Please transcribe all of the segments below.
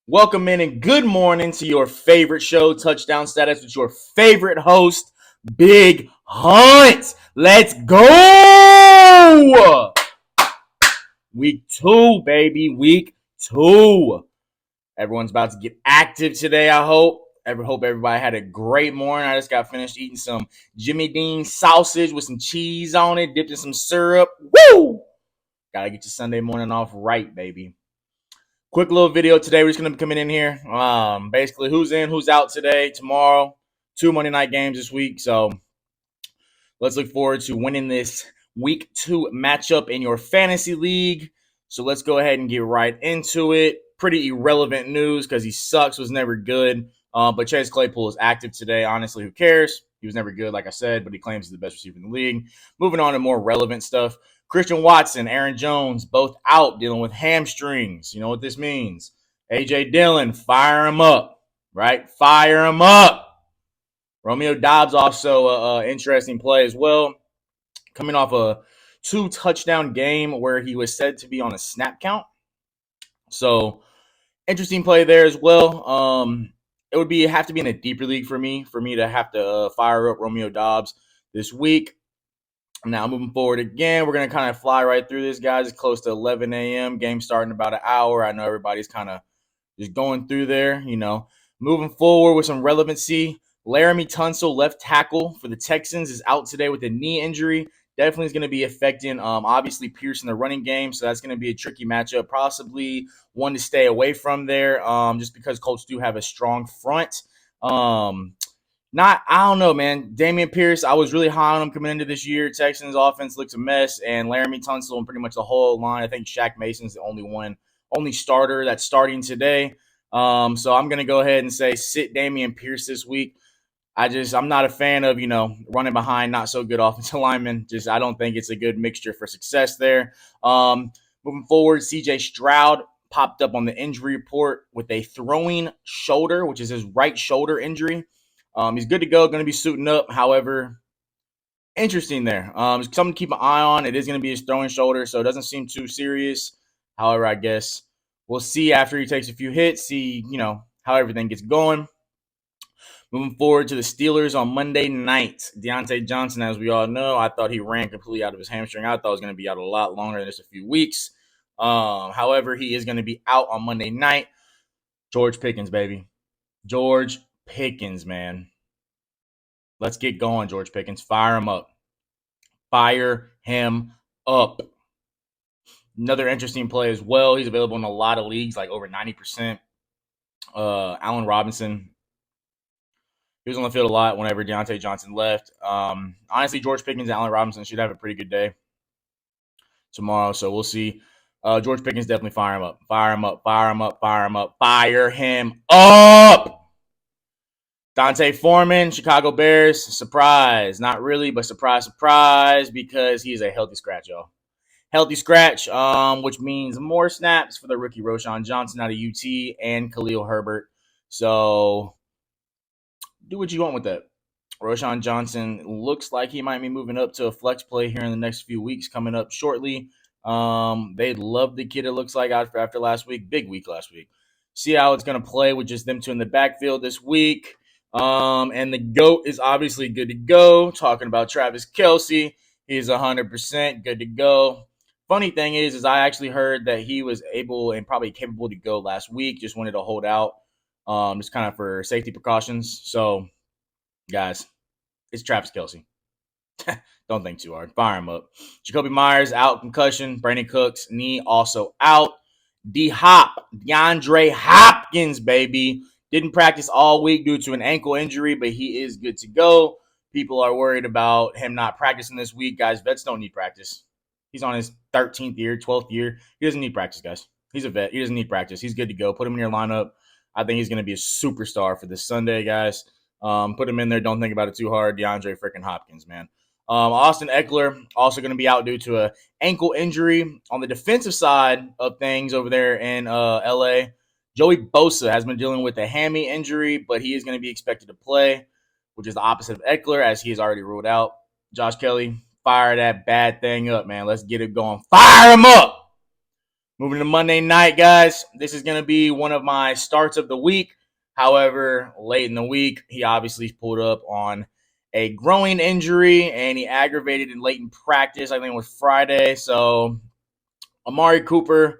Welcome in and good morning to your favorite show, Touchdown Status, with your favorite host, Big Hunt. Let's go! Week 2, baby. Week 2. Everyone's about to get active today, I hope. Hope everybody had a great morning. I just got finished eating some Jimmy Dean sausage with some cheese on it, dipped in some syrup. Woo! Gotta get your Sunday morning off right, baby. Quick little video today. We're just going to be coming in here. Basically, who's in, who's out today, tomorrow. 2 Monday night games this week. So let's look forward to winning this week 2 matchup in your fantasy league. So let's go ahead and get right into it. Pretty irrelevant news because he sucks, was never good. But Chase Claypool is active today. Honestly, who cares? He was never good, like I said, but he claims he's the best receiver in the league. Moving on to more relevant stuff. Christian Watson, Aaron Jones, both out dealing with hamstrings. You know what this means. A.J. Dillon, fire him up, right? Fire him up. Romeo Doubs also an interesting play as well. Coming off a 2-touchdown game where he was said to be on a snap count. So, interesting play there as well. It would have to be in a deeper league for me to have to fire up Romeo Doubs this week. Now, moving forward again, we're going to kind of fly right through this, guys. It's close to 11 a.m. Game starting about an hour. I know everybody's kind of just going through there, Moving forward with some relevancy, Laramie Tunsil, left tackle for the Texans, is out today with a knee injury. Definitely is going to be affecting, obviously, Pierce in the running game. So that's going to be a tricky matchup, possibly one to stay away from there, just because Colts do have a strong front. I don't know, man. Dameon Pierce, I was really high on him coming into this year. Texans offense looks a mess, and Laramie Tunsil and pretty much the whole line. I think Shaq Mason's the only starter that's starting today. So I'm going to go ahead and say sit Dameon Pierce this week. I'm not a fan of, running behind not so good offensive linemen. I don't think it's a good mixture for success there. Moving forward, CJ Stroud popped up on the injury report with a throwing shoulder, which is his right shoulder injury. He's good to go, going to be suiting up. However, interesting there. Something to keep an eye on. It is going to be his throwing shoulder, so it doesn't seem too serious. However, I guess we'll see after he takes a few hits, see, how everything gets going. Moving forward to the Steelers on Monday night. Deontay Johnson, as we all know, I thought he ran completely out of his hamstring. I thought it was going to be out a lot longer than just a few weeks. However, he is going to be out on Monday night. George Pickens, baby. George Pickens, man. Let's get going, George Pickens. Fire him up. Fire him up. Another interesting play as well. He's available in a lot of leagues, like over 90%. Allen Robinson. He was on the field a lot whenever Deontay Johnson left. Honestly, George Pickens and Allen Robinson should have a pretty good day tomorrow, so we'll see. George Pickens, definitely fire him up. Fire him up. Fire him up. Fire him up. Fire him up. Dante Foreman, Chicago Bears, surprise. Not really, but surprise, surprise, because he is a healthy scratch, y'all. Healthy scratch, which means more snaps for the rookie Roschon Johnson out of UT and Khalil Herbert. So do what you want with that. Roschon Johnson looks like he might be moving up to a flex play here in the next few weeks, coming up shortly. They love the kid, it looks like, after last week. Big week last week. See how it's going to play with just them two in the backfield this week. And the GOAT is obviously good to go. Talking about Travis Kelce. He's 100% good to go. Funny thing is I actually heard that he was able and probably capable to go last week. Just wanted to hold out, just kind of for safety precautions. So, guys, it's Travis Kelce. Don't think too hard. Fire him up. Jacoby Myers out, concussion. Brandon Cooks, knee also out. DeAndre Hopkins, baby. Didn't practice all week due to an ankle injury, but he is good to go. People are worried about him not practicing this week. Guys, vets don't need practice. He's on his 13th year, 12th year. He doesn't need practice, guys. He's a vet. He doesn't need practice. He's good to go. Put him in your lineup. I think he's going to be a superstar for this Sunday, guys. Put him in there. Don't think about it too hard. DeAndre freaking Hopkins, man. Austin Eckler also going to be out due to an ankle injury. On the defensive side of things over there in LA, Joey Bosa has been dealing with a hammy injury, but he is going to be expected to play, which is the opposite of Eckler, as he is already ruled out. Josh Kelly, fire that bad thing up, man. Let's get it going. Fire him up. Moving to Monday night, guys. This is going to be one of my starts of the week. However, late in the week, he obviously pulled up on a growing injury and he aggravated it late in practice. I think it was Friday. So, Amari Cooper,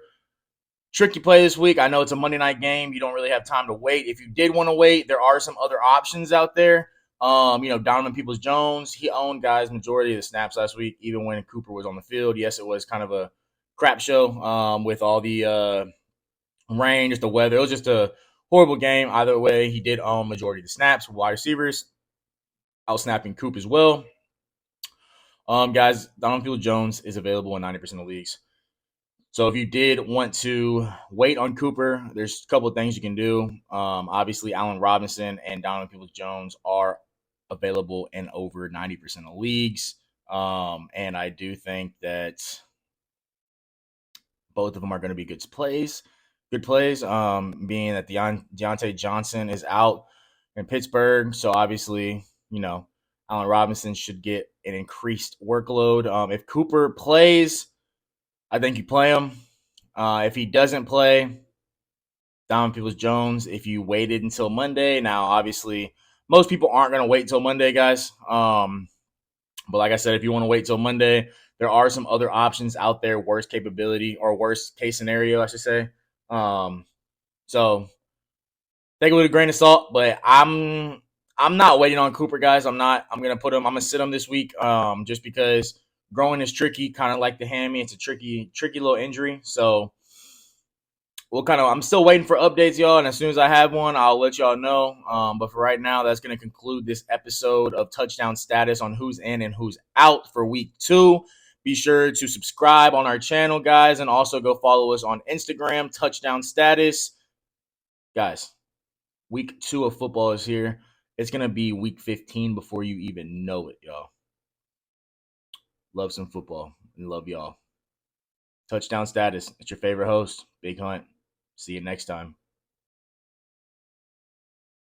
tricky play this week. I know it's a Monday night game. You don't really have time to wait. If you did want to wait, there are some other options out there. Donovan Peoples-Jones, he owned guys majority of the snaps last week, even when Cooper was on the field. Yes, it was kind of a crap show with all the rain, just the weather. It was just a horrible game. Either way, he did own majority of the snaps. Wide receivers, out snapping Coop as well. Guys, Donovan Peoples-Jones is available in 90% of leagues. So if you did want to wait on Cooper, there's a couple of things you can do. Obviously, Allen Robinson and Donovan Peoples-Jones are available in over 90% of leagues. And I do think that both of them are going to be good plays. Being that Deontay Johnson is out in Pittsburgh. So obviously, Allen Robinson should get an increased workload. If Cooper plays, I think you play him. If he doesn't play, Donovan Peoples-Jones, if you waited until Monday. Now, obviously, most people aren't going to wait until Monday, guys. But like I said, if you want to wait till Monday, there are some other options out there, worst capability or worst case scenario, I should say. So take it with a grain of salt, but I'm not waiting on Cooper, guys. I'm gonna sit him this week. Just because growing is tricky, kind of like the hammy. It's a tricky little injury. So I'm still waiting for updates, y'all. And as soon as I have one, I'll let y'all know. But for right now, that's going to conclude this episode of Touchdown Status on who's in and who's out for week 2. Be sure to subscribe on our channel, guys, and also go follow us on Instagram, Touchdown Status. Guys, week 2 of football is here. It's going to be week 15 before you even know it, y'all. Love some football and love y'all. Touchdown Status. It's your favorite host, Big Hunt. See you next time.